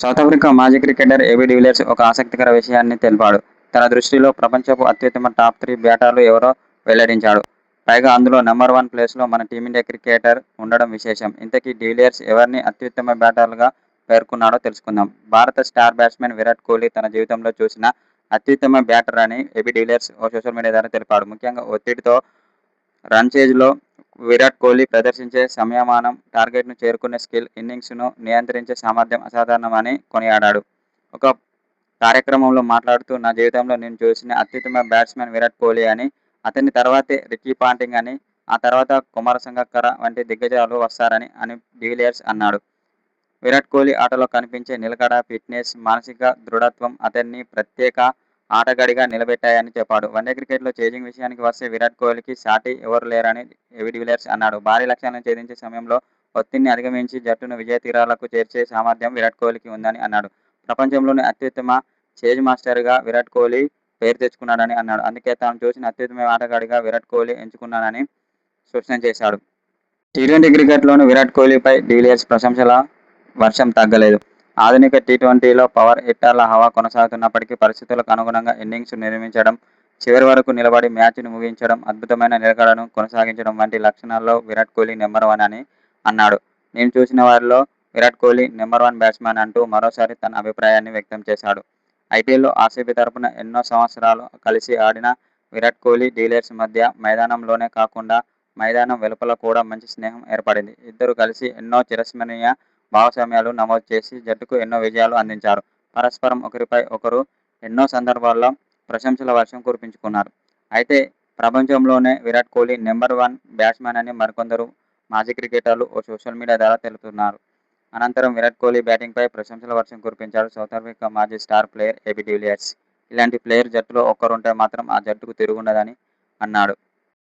South Africa మాజీ cricketer AB de Villiers ఒక ఆసక్తికర విషయాన్ని తెలిపాడు. తన దృష్టిలో ప్రపంచపు అత్యుత్తమ టాప్ 3 బ్యాటర్లు ఎవరో వెల్లడించాడు. పైగా అందులో నంబర్ 1 ప్లేస్‌లో మన టీమిండియా క్రికెటర్ ఉండడం విశేషం. ఇంతకీ డివిలియర్స్ ఎవరిని అత్యుత్తమ బ్యాటర్‌లుగా పేర్కొన్నాడో తెలుసుకుందాం. భారత స్టార్ బ్యాట్స్‌మన్ విరాట్ కోహ్లీ తన జీవితంలో చూసిన అత్యుత్తమ బ్యాటర్ అని ఏబీ డివిలియర్స్ ఓ సోషల్ మీడియా ద్వారా తెలిపాడు. ముఖ్యంగా ఒత్తిడితో రన్ చేజ్‌లో విరాట్ కోహ్లీ ప్రదర్శించే సంయమనం, టార్గెట్‌ను చేరుకునే స్కిల్, ఇన్నింగ్స్‌ను నియంత్రించే సామర్థ్యం అసాధారణమని కొనియాడాడు. ఒక కార్యక్రమంలో మాట్లాడుతూ నా జీవితంలో నేను చూసిన అత్యుత్తమ బ్యాట్స్‌మన్ విరాట్ కోహ్లీ అని, అతని తర్వాతే రికీ పాంటింగ్ అని, ఆ తర్వాత కుమార సంగక్కర వంటి దిగ్గజాలు వస్తారని డివిలియర్స్ అన్నాడు. విరాట్ కోహ్లీ ఆటలో కనిపించే నిలకడ, ఫిట్నెస్, మానసిక దృఢత్వం అతన్ని ప్రత్యేక ఆటగాడిగా నిలబెట్టాయని చెప్పాడు. వన్డే క్రికెట్‌లో చేజింగ్ విషయానికి వస్తే విరాట్ కోహ్లీకి సాటి ఎవరూ లేరని ఏబీ డివిలియర్స్ అన్నాడు. భారీ లక్ష్యాలను ఛేదించే సమయంలో ఒత్తిడిని అధిగమించి జట్టును విజయ తీరాలకు చేర్చే సామర్థ్యం విరాట్ కోహ్లీకి ఉందని అన్నాడు. ప్రపంచంలోనే అత్యుత్తమ చేజ్ మాస్టర్‌గా విరాట్ కోహ్లీ పేరు తెచ్చుకున్నాడని అన్నాడు. అందుకే తాను చూసిన అత్యుత్తమ ఆటగాడిగా విరాట్ కోహ్లీ ఎంచుకున్నానని స్పష్టం చేశాడు. టీ20 క్రికెట్‌లోనూ విరాట్ కోహ్లీపై డివిలియర్స్ ప్రశంసల వర్షం తగ్గలేదు. ఆధునిక టీ20లో పవర్ హిట్టర్ల హవా కొనసాగుతున్నప్పటికీ పరిస్థితులకు అనుగుణంగా ఇన్నింగ్స్ నిర్మించడం, చివరి వరకు నిలబడి మ్యాచ్‌ను ముగించడం, అద్భుతమైన నిలకడను కొనసాగించడం వంటి లక్షణాల్లో విరాట్ కోహ్లీ నెంబర్ 1 అని అన్నాడు. నేను చూసిన వారిలో విరాట్ కోహ్లీ నెంబర్ 1 బ్యాట్స్‌మన్ అంటూ మరోసారి తన అభిప్రాయాన్ని వ్యక్తం చేశాడు. ఐపీఎల్‌లో ఆర్సీబీ తరపున ఎన్నో సంవత్సరాలు కలిసి ఆడిన విరాట్ కోహ్లీ, డివిలియర్స్ మధ్య మైదానంలోనే కాకుండా మైదానం వెలుపల కూడా మంచి స్నేహం ఏర్పడింది. ఇద్దరూ కలిసి ఎన్నో చిరస్మరణీయ భాగస్వామ్యాలు నమోదు చేసి జట్టుకు ఎన్నో విజయాలు అందించారు. పరస్పరం ఒకరిపై ఒకరు ఎన్నో సందర్భాల్లో ప్రశంసల వర్షం కురిపించుకున్నారు. అయితే ప్రపంచంలోనే విరాట్ కోహ్లీ నెంబర్ 1 బ్యాట్స్మన్ అని మరికొందరు మాజీ క్రికెటర్లు ఓ సోషల్ మీడియా ద్వారా తెలుపుతున్నారు. అనంతరం విరాట్ కోహ్లీ బ్యాటింగ్‌పై ప్రశంసల వర్షం కురిపించాడు సౌత్ ఆఫ్రికా మాజీ స్టార్ ప్లేయర్ ఏబీ డివిలియర్స్. ఇలాంటి ప్లేయర్ జట్టులో ఒక్కరుంటే మాత్రం ఆ జట్టుకు తిరుగుండదని అన్నాడు.